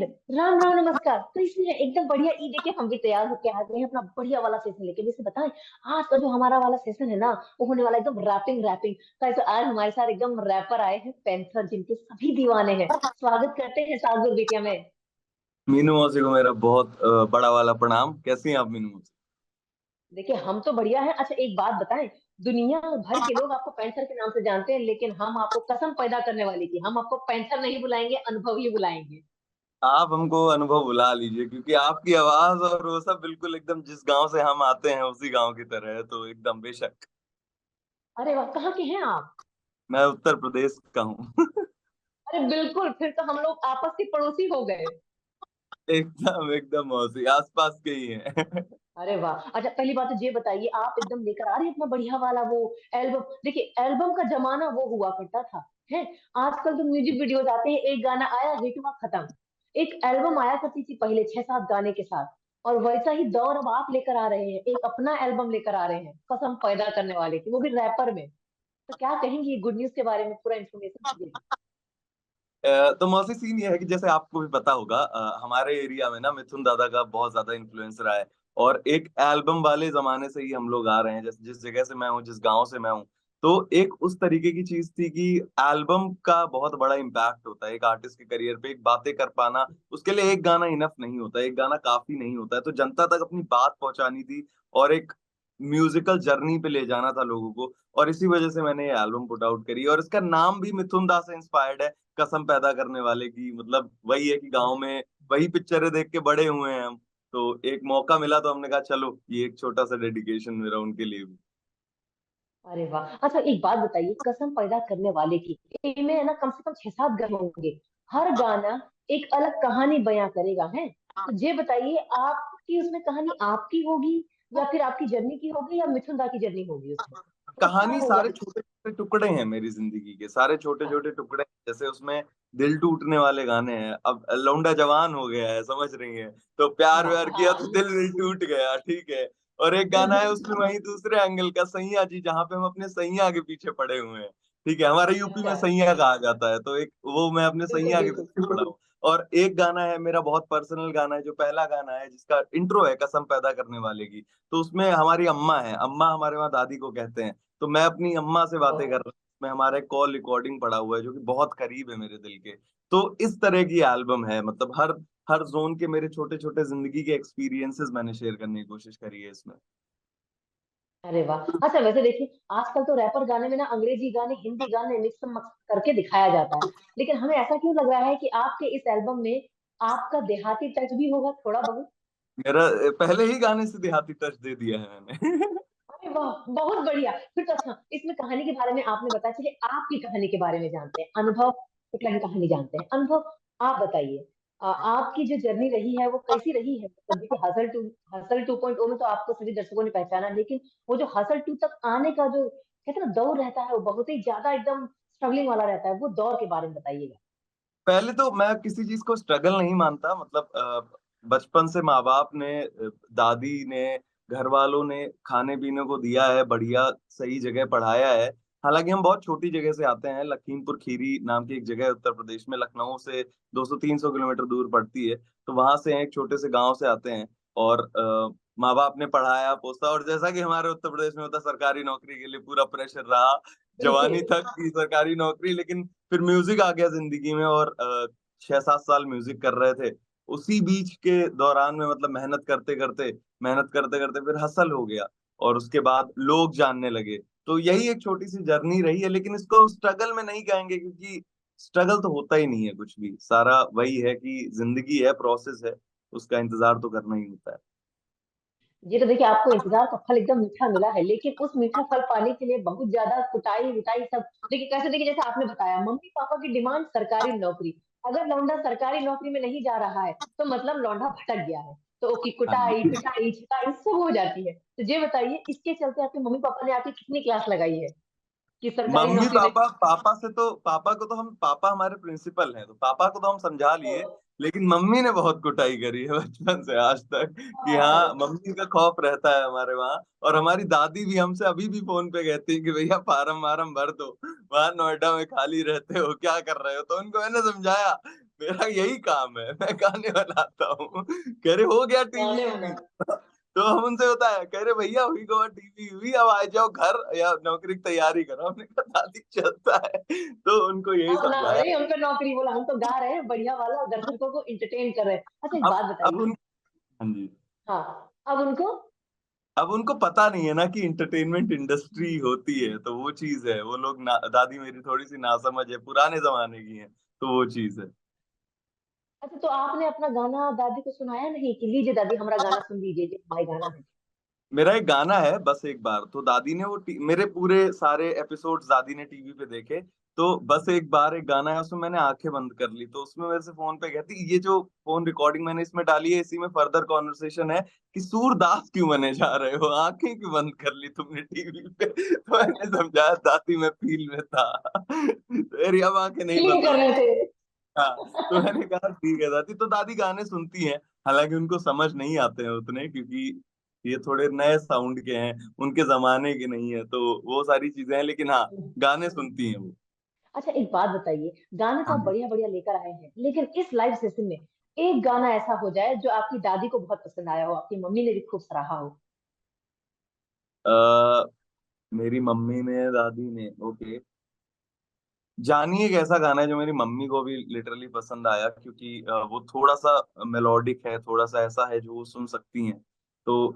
Friend. Ram Ram नमस्कार। तो इसलिए एकदम बढ़िया ई देखिए हम भी तैयार होके आ गए हैं अपना बढ़िया वाला सेशन लेके। जैसे बताएं, आज का जो हमारा वाला सेशन है ना, वो होने वाला एकदम रैपिंग रैपिंग का। तो आज हमारे साथ एकदम रैपर आए हैं पैंथर, जिनके सभी दीवाने हैं। स्वागत करते हैं सागुर बिटिया में। मीनू मौसी को मेरा बहुत बड़ा वाला प्रणाम। कैसी हैं आप मीनू मौसी? देखिए हम तो बढ़िया हैं। अच्छा एक बात बताएं, दुनिया भर के लोग आपको पैंथर के नाम से जानते हैं, लेकिन हम आपको कसम पैदा करने वाली की, हम आपको पैंथर नहीं बुलाएंगे, अनुभव ही बुलाएंगे। आप हमको अनुभव बुला लीजिए, क्योंकि आपकी आवाज और वो सब बिल्कुल एकदम जिस गांव से हम आते हैं उसी गांव की तरह है, तो एकदम बेशक। अरे वाह, कहाँ के हैं आप? मैं उत्तर प्रदेश का हूँ। अरे बिल्कुल, फिर तो हम लोग आपस के पड़ोसी हो गए। एकदम एकदम मौसी आसपास के ही हैं। अरे वाह। अच्छा पहली बात तो ये बताइए, आप एकदम लेकर आ रही हैं अपना बढ़िया वाला वो एल्बम। देखिए एल्बम का जमाना वो हुआ करता था, है। आजकल तो म्यूजिक वीडियोज आते हैं, एक गाना आया हिट हुआ खत्म। एक एल्बम आया करती थी पहले 6-7 गाने के साथ। और वैसा ही दौर अब आप लेकर आ रहे हैं, एक अपना एल्बम लेकर आ रहे हैं कसम पैदा करने वाले की, वो भी रैपर में। तो क्या कहेंगी गुड न्यूज के बारे में, पूरा इन्फॉर्मेशन दीजिए। तो मौसी सीन ये है कि जैसे आपको भी पता होगा, हमारे एरिया में ना मिथुन दादा का बहुत ज्यादा इन्फ्लुएंस रहा है। और एक एल्बम वाले जमाने से ही हम लोग आ रहे हैं, जैसे जिस जगह से मैं हूँ, जिस गांव से मैं हूँ। तो एक उस तरीके की चीज थी कि एल्बम का बहुत बड़ा इम्पैक्ट होता है एक आर्टिस्ट के करियर पे। एक बातें कर पाना, उसके लिए एक गाना इनफ नहीं होता, एक गाना काफी नहीं होता है। तो जनता तक अपनी बात पहुंचानी थी और एक म्यूजिकल जर्नी पे ले जाना था लोगों को। और इसी वजह से मैंने ये एल्बम पुट आउट करी, और इसका नाम भी मिथुन दा से इंस्पायर्ड है। कसम पैदा करने वाले की, मतलब वही है कि गांव में वही पिक्चरें देख के बड़े हुए हैं हम। तो एक मौका मिला तो हमने कहा चलो ये एक छोटा सा डेडिकेशन मेरा उनके लिए भी। अरे वाह। अच्छा एक बात बताइए, कसम पैदा करने वाले की इनमें है ना कम से कम 6-7 गाने होंगे। हर गाना एक अलग कहानी बयां करेगा, है। तो ये बताइए, आपकी उसमें कहानी आपकी होगी, या फिर आपकी जर्नी की होगी, या मिथुन दा की जर्नी होगी उसमें? तो क्या कहानी होगा? सारे छोटे छोटे टुकड़े हैं मेरी जिंदगी के, सारे छोटे छोटे टुकड़े हैं। जैसे उसमें दिल टूटने वाले गाने हैं, अब लौंडा जवान हो गया है, समझ रही हैं? तो प्यार व्यार किया तो हाँ। दिल विल टूट गया, ठीक है। और एक गाना है उसमें वही दूसरे एंगल का, सैया जी, जहाँ पे हम अपने सैया के पीछे पड़े हुए हैं। ठीक है, हमारे यूपी में अच्छा। सैया कहा जाता है, तो एक वो मैं अपने बिल्कुल सैया के बिल्कुल। पीछे पड़ा हूँ। और एक गाना है मेरा बहुत पर्सनल गाना है, जो पहला गाना है जिसका इंट्रो है कसम पैदा करने वाले की। तो उसमें हमारी अम्मा है, अम्मा हमारे वहाँ दादी को कहते हैं। तो मैं अपनी अम्मा से बातें कर रहा हूँ, मैं हमारे कॉल रिकॉर्डिंग पड़ा हुआ है जो कि बहुत करीब है मेरे दिल के। तो इस तरह की एल्बम है, मतलब हर हर जोन के मेरे छोटे छोटे जिंदगी के एक्सपीरियंसेस मैंने शेयर करने की कोशिश करी है इसमें। अरे वाह। अच्छा वैसे देखिए, आजकल तो रैपर गाने में ना अंग्रेजी गाने हिंदी गाने मिक्स करके दिखाया जाता है। लेकिन हमें ऐसा क्यों लग रहा है कि आपके इस एल्बम में आपका देहाती टच भी होगा थोड़ा बहुत? मेरा पहले ही गाने से देहाती टच दे दिया है मैंने। अरे वाह, बहुत बढ़िया। फिर तो अच्छा, इसमें कहानी के बारे में आपने बताया, चलिए आपकी कहानी के बारे में जानते हैं। अनुभव शुक्ला की कहानी जानते हैं। अनुभव, आप बताइए, आपकी जो जर्नी रही है वो कैसी रही है? मतलब देखिए हसल 2.0 में तो आपको सभी दर्शकों ने पहचाना, लेकिन वो जो हसल 2 तक आने का जो कहते हैं ना दौर रहता है, वो बहुत ही ज्यादा एकदम स्ट्रगलिंग वाला रहता है। वो दौर के बारे में बताइएगा। पहले तो मैं किसी चीज को स्ट्रगल नहीं मानता, मतलब बचपन से माँ बाप ने, दादी ने, घर वालों ने खाने पीने को दिया है, बढ़िया सही जगह पढ़ाया है। हालांकि हम बहुत छोटी जगह से आते हैं, लखीमपुर खीरी नाम की एक जगह है उत्तर प्रदेश में, लखनऊ से 200-300 किलोमीटर दूर पड़ती है। तो वहां से हैं, एक छोटे से गांव से आते हैं। और माँ बाप ने पढ़ाया पोसा, और जैसा कि हमारे उत्तर प्रदेश में होता है, सरकारी नौकरी के लिए पूरा प्रेशर रहा बिल्कुल। जवानी तक की सरकारी नौकरी। लेकिन फिर म्यूजिक आ गया जिंदगी में, और 6-7 साल म्यूजिक कर रहे थे। उसी बीच के दौरान में, मतलब मेहनत करते करते फिर हसल हो गया। और उसके बाद लोग जानने लगे। तो यही एक छोटी सी जर्नी रही है, लेकिन इसको स्ट्रगल में नहीं कहेंगे, क्योंकि स्ट्रगल तो होता ही नहीं है कुछ भी। सारा वही है कि जिंदगी है, प्रोसेस है, उसका इंतजार तो करना ही होता है। ये तो देखिए आपको इंतजार का फल एकदम मीठा मिला है, लेकिन उस मीठा फल पाने के लिए बहुत ज्यादा कुटाई विटाई सब। देखिए कैसे, देखिए जैसे आपने बताया मम्मी पापा की डिमांड सरकारी नौकरी। अगर लौंडा सरकारी नौकरी में नहीं जा रहा है तो मतलब लौंडा भटक गया है। तो उसकी कुटाई हाँ। पिटाई छिटाई सब हो जाती है। तो ये बताइए, इसके चलते आपके मम्मी पापा ने आपकी कितनी क्लास लगाई है कि सरकारी मम्मी नौकरी नहीं? पापा, पापा को तो हम, पापा हमारे प्रिंसिपल हैं, तो पापा को तो हम समझा लिए। लेकिन मम्मी ने बहुत कुटाई करी है बचपन से आज तक, कि हाँ, मम्मी का खौफ रहता है हमारे वहाँ। और हमारी दादी भी हमसे अभी भी फोन पे कहती है कि भैया फार्म वारम भर दो, वहां नोएडा में खाली रहते हो, क्या कर रहे हो? तो उनको मैंने समझाया, मेरा यही काम है, मैं गाने बनाता हूँ। कह रहे हो गया गाने टीवी। बना। तो हम उनसे बताया, कह रहे भैया हुई गवा टीवी हुई, अब आ जाओ घर या नौकरी की तैयारी करो। हमने कहा दादी चलता है। तो उनको यही अब ना, समझाया। अरे हम पे नौकरी बोला, हम तो गा रहे हैं बढ़िया वाला, दर्शकों को इंटरटेन कर रहे हैं। अच्छा एक बात अब बताइए। उन हाँ जी। हाँ, अब उनको। अब उनको पता नहीं है ना कि इंटरटेनमेंट इंडस्ट्री होती है, तो वो चीज है। वो लोग दादी मेरी थोड़ी सी नासमझ है, पुराने जमाने की है, तो वो चीज है। अच्छा, तो आपने अपना गाना दादी को सुनाया नहीं कि लीजिए दादी हमारा गाना सुन लीजिए, ये हमारा गाना है? मेरा एक गाना है बस एक बार, तो दादी ने मेरे पूरे सारे एपिसोड्स दादी ने टीवी पे देखे। तो बस एक बार एक गाना है, उसमें मैंने आंखें बंद कर ली, तो उसमें मेरे से फोन पे कहती, ये जो फोन रिकॉर्डिंग मैंने इसमें डाली है, इसी में फर्दर कॉन्वर्सेशन है कि सूरदास क्यों बने जा रहे हो, आंखें क्यों बंद कर ली तुमने टीवी पे। तो मैंने समझाया दादी मैं फील में था। तो मेरी अब आंखें नहीं फीलिंग बंद कर होंगी। रहे थे। हाँ। तो मैंने कहा ठीक है दादी। तो दादी गाने सुनती हैं, हालांकि उनको समझ नहीं आते हैं उतने, क्योंकि ये थोड़े नए साउंड के हैं, उनके जमाने के नहीं है, तो वो सारी चीजें हैं, लेकिन हाँ गाने सुनती हैं वो। अच्छा एक बात बताइए, गाने तो हाँ आप जी। बढ़िया बढ़िया लेकर आए हैं, लेकिन इस लाइव सेशन में एक गाना ऐसा हो जाए जो आपकी दादी को बहुत पसंद आया हो, आपकी मम्मी ने भी खूब सराहा हो। अ, मेरी मम्मी ने, दादी ने, ओके। जानी एक ऐसा गाना है जो मेरी मम्मी को भी लिटरली पसंद आया, क्योंकि वो थोड़ा सा मेलोडिक है, थोड़ा सा ऐसा है जो वो सुन सकती हैं। तो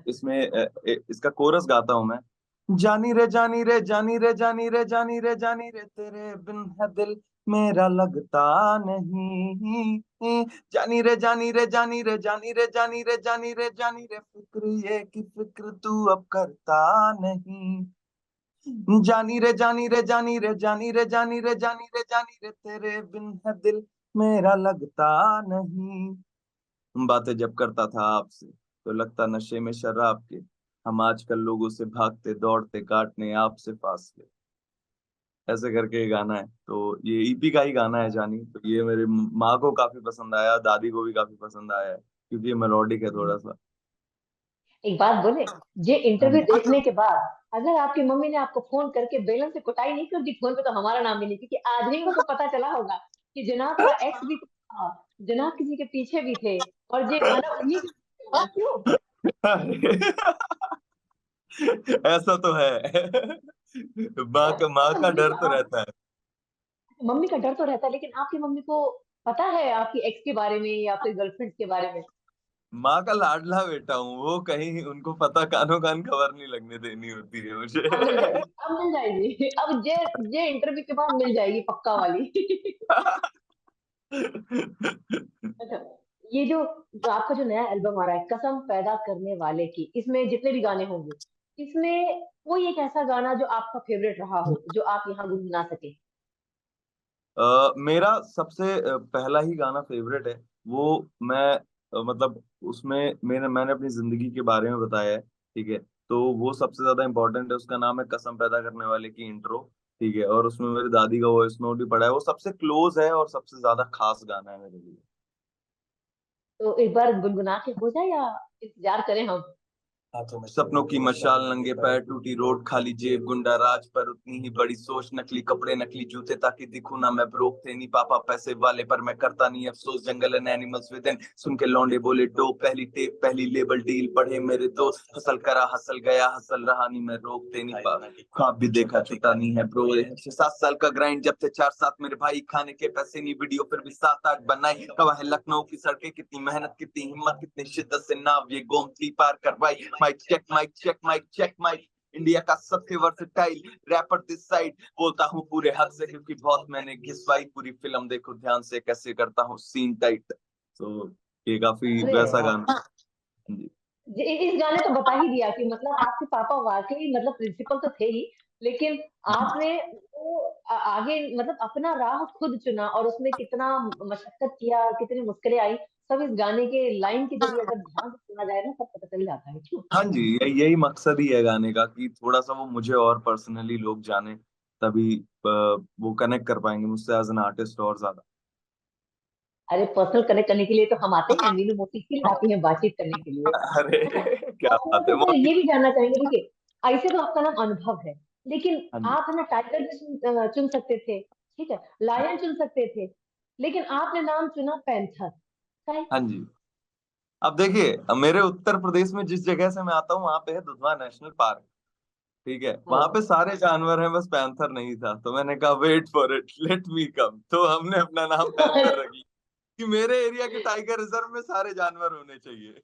इसमें इसका कोरस गाता हूं मैं। जानी रे जानी रे जानी रे जानी रे जानी रे जानी रे, तेरे बिन है दिल मेरा लगता नहीं। जानी रे जानी रे जानी रे जानी रे जानी रे जानी रे जानी रे, फिक्र ये कि फिक्र तू अब करता नहीं। जानी रे जानी रे जानी रे जानी रे जानी रे जानी रे जानी रे, तेरे बिन है दिल मेरा लगता नहीं। बातें जब करता था आपसे तो लगता नशे में शराब के, हम आजकल लोगों से भागते दौड़ते काटने आपसे फासले। ऐसे करके ये गाना है, तो ये ईपी का ही गाना है जानी। तो ये मेरे माँ को काफी पसंद आया, दादी को भी काफी पसंद आया है, क्योंकि ये मेलोडिक है थोड़ा सा। एक बात बोले, ये हाँ इंटरव्यू जी। देखने के बाद अगर आपकी मम्मी ने आपको फोन करके बेलन से कुटाई नहीं कर दी फोन पे, तो हमारा नाम भी नहीं, क्योंकि आज ही उनको पता चला होगा कि जनाब का एक्स भी था, जनाब किसी के पीछे भी थे, और ये गाना उन्हीं के था। क्यों? ऐसा तो है। है ना? माँ अच्छा का मम्मी डर का तो रहता है। मम्मी का डर तो रहता है, लेकिन आपकी मम्मी को पता है आपकी एक्स के बारे में या फिर गर्लफ्रेंड के बारे में? माँ का लाडला बेटा हूँ, वो कहीं उनको पता, कानों कान खबर नहीं लगने देनी होती है अब मिल मुझे। जाएगी, अब मिल जाएगी, अब ये इंटरव्यू के बाद मिल जाएगी पक्का वाली। अच्छा, ये जो आपका जो नया एल्बम आ रहा है कसम पैदा करने वाले की, इसमें जितने भी गाने होंगे, इसमें कोई एक ऐसा गाना जो आपका फेवरेट रहा हो, जो आप यहाँ गुनगुना सके? मेरा सबसे पहला ही गाना फेवरेट है वो। मैं मतलब उसमें मैंने अपनी जिंदगी के बारे में बताया है, ठीक है। तो वो सबसे ज्यादा इंपॉर्टेंट है, उसका नाम है कसम पैदा करने वाले की इंट्रो, ठीक है। और उसमें मेरी दादी का वॉइस नोट भी पड़ा है, वो सबसे क्लोज है और सबसे ज्यादा खास गाना है मेरे लिए। तो एक बार गुनगुना के हो जाए, या इंतजार करें हम? सपनों की मशाल, नंगे पैर, टूटी रोड, खाली जेब, गुंडा राज पर उतनी ही बड़ी सोच, नकली कपड़े नकली जूते ताकि दिखूं ना मैं ब्रोक, थे नहीं पापा पैसे वाले पर मैं करता नहीं अफसोस, जंगल एंड एनिमल्स विद इन, सुन के लौंडे बोले डो, पहली टेप पहली लेबल डील पढ़े मेरे दोस्त, हसल करा हसल गया हसल रहा नहीं मैं, रोकते नहीं पा ख्वाब भी देखा छुटा नहीं है ब्रो। 6-7 साल का ग्राइंड जब थे 4 साथ मेरे भाई, खाने के पैसे नहीं वीडियो फिर भी 7-8 बनाई, कवा है लखनऊ की सड़कें, कितनी मेहनत कितनी हिम्मत कितनी शिद्दत से नाव ये गोमती पार करवाई। Mic check mic check mic check mic, India का सबसे वर्सेटाइल रैपर दिस साइड, बोलता हूँ पूरे हक से क्योंकि बहुत मैंने घिसवाई, पूरी फिल्म देखो ध्यान से कैसे करता हूँ सीन टाइट। तो ये काफी अरे वैसा वाह, गाना है। जी। इस गाने तो बता ही दिया कि मतलब आपके पापा वाकई मतलब प्रिंसिपल तो थे ही, लेकिन आपने वो आगे मतलब अपना राह खुद चुना, और उसमें कितना मशक्कत किया, कितनी मुश्किलें आई, सब इस गाने के लाइन के जरिए अगर ध्यान से सुना जाए ना, सब पता चल जाता है। क्यों? हाँ जी, यही मकसद ही है गाने का कि थोड़ा सा वो मुझे और पर्सनली लोग जाने, तभी वो कनेक्ट कर पाएंगे मुझसे एज एन आर्टिस्ट और ज्यादा। अरे पर्सनल कनेक्ट करने के लिए तो हम आते हैं, मीनू मोती इसीलिए आती हैं बातचीत करने के लिए। अरे है ना? क्या और बात है तो मोती। ये भी जानना चाहेंगे, देखिए ऐसे तो आपका नाम अनुभव है, लेकिन हाँ जी। आप है ना टाइगर भी चुन सकते थे, ठीक है, लायन चुन सकते थे, लेकिन आपने नाम चुना पैंथर। काहे? हाँ जी। अब देखिए, अब मेरे उत्तर प्रदेश में जिस जगह से मैं आता हूँ वहां पे है दुधवा नेशनल पार्क। ठीक है, वहां पे हाँ। सारे जानवर हैं, बस पैंथर नहीं था। तो मैंने कहा wait for it, let me come, तो हमने अपना नाम पैंथर रख लिया कि मेरे एरिया के टाइगर रिजर्व में सारे जानवर होने चाहिए।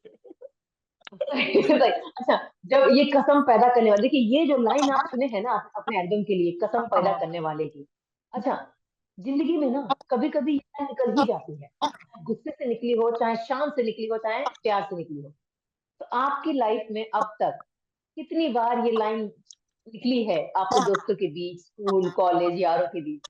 सही सही। अच्छा, जब ये कसम पैदा करने वाले, देखिए ये जो लाइन आप चुने हैं ना अपने एल्बम के लिए, कसम पैदा करने वाले की। अच्छा, जिंदगी में ना कभी कभी ये लाइन निकल ही जाती है, गुस्से से निकली हो, चाहे शान से निकली हो, चाहे प्यार से निकली हो। तो आपकी लाइफ में अब तक कितनी बार ये लाइन निकली है आपके दोस्तों के बीच, स्कूल कॉलेज यारों के बीच?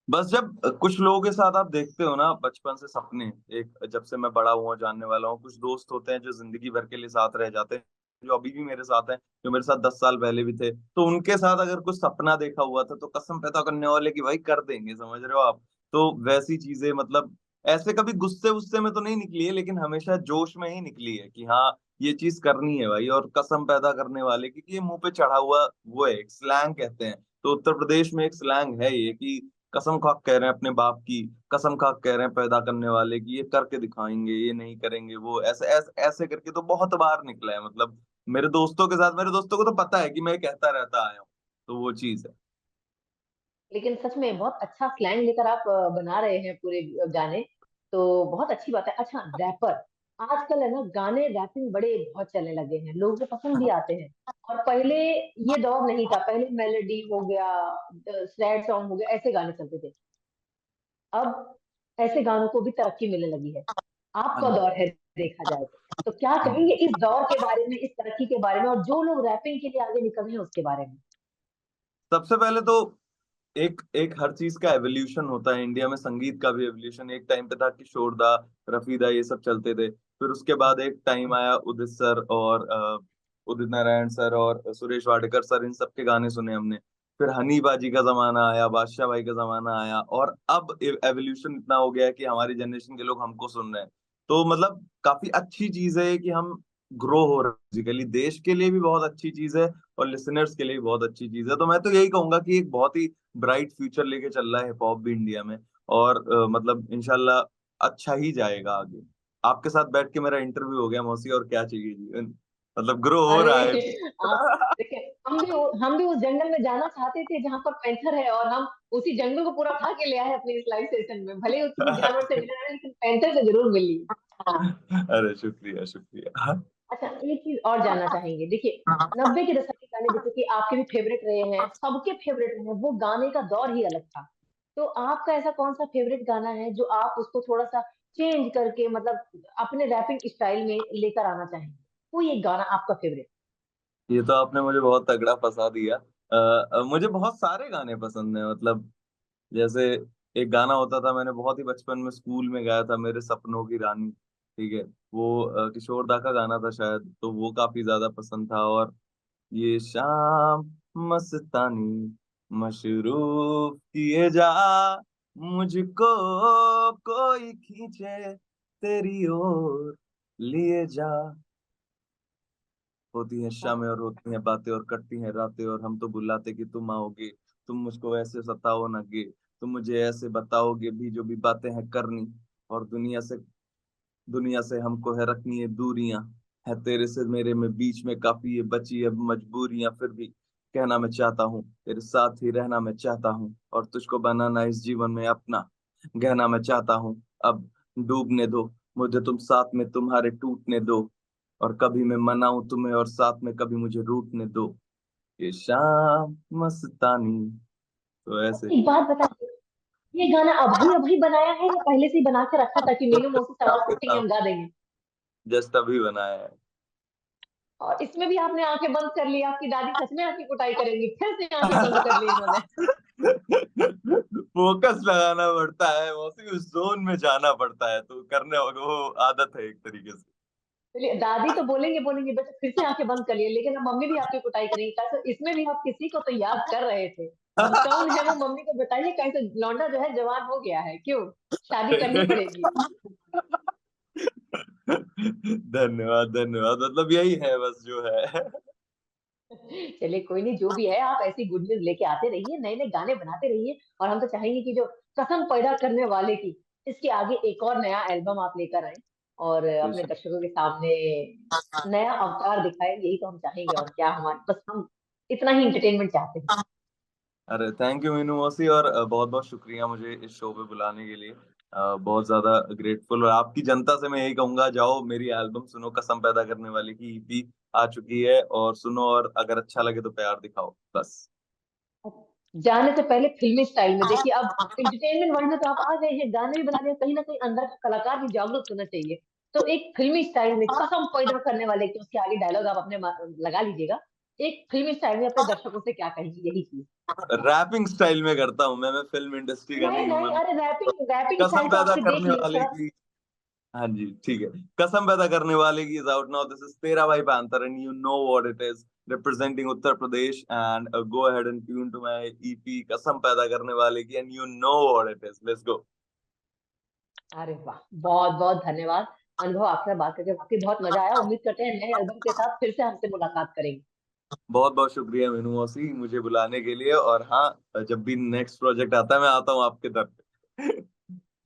बस जब कुछ लोगों के साथ आप देखते हो ना बचपन से सपने, एक जब से मैं बड़ा हुआ जानने वाला हूँ, कुछ दोस्त होते हैं जो जिंदगी भर के लिए साथ रह जाते हैं, जो अभी भी मेरे साथ हैं, जो मेरे साथ 10 साल पहले भी थे। तो उनके साथ अगर कुछ सपना देखा हुआ था तो कसम पैदा करने वाले की भाई कर देंगे, समझ रहे हो आप। तो वैसी चीजें मतलब ऐसे कभी गुस्से गुस्से में तो नहीं निकली है, लेकिन हमेशा जोश में ही निकली है कि हाँ ये चीज करनी है भाई। और कसम पैदा करने वाले, क्योंकि ये मुंह पे चढ़ा हुआ वो है, एक स्लैंग कहते हैं। तो उत्तर प्रदेश में एक स्लैंग है ये कि कसम खा के कह रहे हैं अपने बाप की, कसम खा के कह रहे हैं पैदा करने वाले की, ये करके दिखाएंगे, ये नहीं करेंगे वो, ऐसे ऐसे ऐसे करके तो बहुत बार निकला है। मतलब मेरे दोस्तों के साथ, मेरे दोस्तों को तो पता है कि मैं कहता रहता आया हूँ। तो वो चीज है। लेकिन सच में बहुत अच्छा स्लैंग लेकर आप बना रहे हैं पूरे गाने, तो बहुत अच्छी बात है। अच्छा, रैपर आजकल है ना, गाने रैपिंग बड़े बहुत चलने लगे हैं, लोगों को पसंद भी आते हैं। और पहले ये दौर नहीं था, पहले मेलोडी हो गया, सैड सॉन्ग हो गया, ऐसे गाने चलते थे। अब ऐसे गानों को भी तरक्की मिलने लगी है, हाँ आपका जी। दौर है देखा जाए तो क्या हाँ जी। कहेंगे इस दौर के बारे में, इस तरक्की के बारे में, और जो लोग रैपिंग के लिए आगे निकल रहे हैं उसके बारे में? सबसे पहले तो एक एक हर चीज का एवोल्यूशन होता है। इंडिया में संगीत का भी एवोल्यूशन, एक टाइम पे था किशोर दा, रफी दा, ये सब चलते थे। फिर उसके बाद एक टाइम आया उदित सर और उदित नारायण सर और सुरेश वाडकर सर, इन सब के गाने सुने हमने। फिर हनी बाजी का जमाना आया, बादशाह भाई का जमाना आया, और अब एवोल्यूशन इतना हो गया है कि हमारी जनरेशन के लोग हमको सुन रहे हैं। तो मतलब काफी अच्छी चीज है कि हम ग्रो हो रहे हैं म्यूजिकली, देश के लिए भी बहुत अच्छी चीज है और लिसनर्स के लिए भी बहुत अच्छी चीज है। तो मैं तो यही कहूंगा कि एक बहुत ही ब्राइट फ्यूचर लेके चल रहा है हिप हॉप भी इंडिया में। और मतलब इंशाल्लाह अच्छा ही जाएगा आगे। आपके साथ बैठ के मेरा इंटरव्यू हो गया मौसी, और क्या चाहिए जी। मतलब ग्रो हो अरे रहा है। आप देखिए, हम भी उस जंगल में जाना चाहते थे जहां पर पैंथर है, और हम उसी जंगल को पूरा उठा के ले आए अपने इस लाइव सेशन में। भले ही किसी जानवर से मिले ना, लेकिन पैंथर से जरूर मिली। अरे शुक्रिया शुक्रिया। अच्छा, एक चीज और जानना चाहेंगे, देखिए 90 के दशक के गाने जैसे कि आपके भी फेवरेट रहे हैं, सबके फेवरेट रहे हैं, वो गाने का दौर ही अलग था। तो आपका ऐसा कौन सा फेवरेट गाना है जो आप उसको थोड़ा सा चेंज करके, मतलब अपने रैपिंग स्टाइल में लेकर आना चाहेंगे? कोई एक गाना आपका फेवरेट? ये तो आपने मुझे बहुत तगड़ा फंसा दिया। मुझे बहुत सारे गाने पसंद हैं। मतलब जैसे एक गाना होता था, मैंने बहुत ही बचपन में स्कूल में गाया था, मेरे सपनों की रानी। ठीक है, वो किशोर दा का गाना था शायद, तो वो काफी ज्यादा पसंद था। और ये शाम मस्तानी मशरूफ किए जा, मुझको कोई खींचे तेरी ओर लिए जा। होती हैं हाँ। शामें और होती हैं बातें और कटती हैं रातें, और हम तो बुलाते कि तुम आओगे। तुम मुझको ऐसे सताओ ना गे, तुम मुझे ऐसे बताओगे भी जो भी बातें हैं करनी। और दुनिया से हमको है रखनी है दूरियां, है तेरे से मेरे में बीच में काफी ये बची है मजबूरियां। फिर भी कहना मैं चाहता हूँ, तेरे साथ ही रहना मैं चाहता हूँ, और तुझको बनाना इस जीवन में अपना गहना मैं चाहता हूँ। अब डूबने दो मुझे तुम साथ में तुम्हारे टूटने दो, और कभी मैं मनाऊं तुम्हें और साथ में कभी मुझे रूठने दो। ये शाम मस्तानी। तो ऐसे एक बात बताइए, ये गाना अभी अभी बनाया है या पहले से ही बना के रखा था कि मीनू मौसी से आवाज पूछेंगे हम गा देंगे? जस्ट अभी बनाया है। और इसमें भी आपने आंखें बंद कर ली, आपकी दादी सच में आपकी कुटाई करेंगी, फिर से आंखें बंद कर ली इन्होंने। फोकस लगाना पड़ता है मौसी, उस जोन में जाना पड़ता है, तो करने वो आदत है एक तरीके से। चलिए, दादी तो बोलेंगे बोलेंगे, बस फिर से आंखें बंद कर लिए, लेकिन अब मम्मी भी आपकी कुटाई करेंगी। कैसे इसमें भी आप किसी को तो याद कर रहे थे? अब कौन है वो मम्मी को बताइए, कैसे लौंडा जो है जवान हो गया है, क्यों शादी करनी पड़ेगी? धन्यवाद धन्यवाद, मतलब यही है बस जो है। चलिए कोई नहीं, जो भी है आप ऐसी गुड न्यूज लेके आते रहिए, नए नए गाने बनाते रहिए, और हम तो चाहेंगे कि जो कसम पैदा करने वाले की, इसके आगे एक और नया एल्बम आप लेकर आए, और अपने बेशक। दर्शकों के सामने नया अवतार दिखाए, यही तो हम चाहेंगे, और क्या, हमारे बस हम इतना ही इंटरटेनमेंट चाहते हैं। अरे थैंक यू मीनू मौसी, और बहुत बहुत शुक्रिया मुझे इस शो पे बुलाने के लिए। बहुत ज्यादा ग्रेटफुल। और आपकी जनता से मैं यही कहूंगा, जाओ मेरी एल्बम सुनो, कसम पैदा करने वाले की ईपी आ चुकी है, और सुनो, और अगर अच्छा लगे तो प्यार दिखाओ बस। जाने से पहले फिल्मी स्टाइल में देखिए, अब इंटरटेनमेंट वर्ल्ड में तो आप आ गए हैं, गाने भी बना रहे हैं, कहीं ना कहीं अंदर का कलाकार भी जागरूक होना चाहिए। तो एक फिल्मी स्टाइल में कसम पैदा करने वाले के उसके आगे डायलॉग आप अपने लगा लीजिएगा, एक फिल्मी स्टाइल में अपने दर्शकों से क्या कहेंगे, यही चीज। रैपिंग स्टाइल में करता हूँ मैं फिल्म इंडस्ट्री का नहीं नहीं हूँ नहीं, मैं। अरे रैपिंग रैपिंग कसम स्टाइल तो पैदा आपसे देख करने लिया वाले सर। की। हाँ जी ठीक है। कसम पैदा करने वाले की is out now. This is तेरा भाई Panther and you know what it is, representing Uttar Pradesh, and go ahead and tune to my EP कसम पैदा करने वाले की, and you know what it is. Let's go. अरे वाह, बहुत बहुत धन्यवाद। अनुभव, आपसे बात करके वाकई बहुत मजा आया, उम्मीद करते हैं नए एल्बम के साथ फिर से हमसे मुलाकात करेंगे। बहुत बहुत शुक्रिया मीनू मौसी मुझे बुलाने के लिए, और हाँ, जब भी नेक्स्ट प्रोजेक्ट आता है मैं आता हूँ आपके दर पे।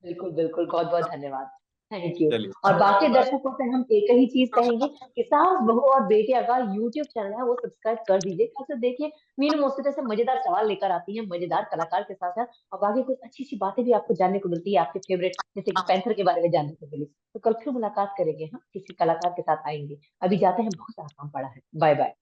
बिल्कुल बिल्कुल, बहुत बहुत धन्यवाद। Thank you. चलिए और बाकी बाय। दर्शकों से हम एक ही चीज कहेंगे कि सास बहू और बेटिया का यूट्यूब चैनल है, वो सब्सक्राइब कर दीजिए, खासकर देखिए मीनू मौसी से मजेदार सवाल लेकर आती है, मजेदार कलाकार के साथ साथ, और बाकी कुछ अच्छी सी बातें भी आपको जानने को मिलती है, आपके फेवरेट जैसे कि पैंथर के बारे में जानने को मिली। तो कल फिर मुलाकात करेंगे, हम किसी कलाकार के साथ आएंगे। अभी जाते हैं, बहुत सारा काम पड़ा है। Bye bye.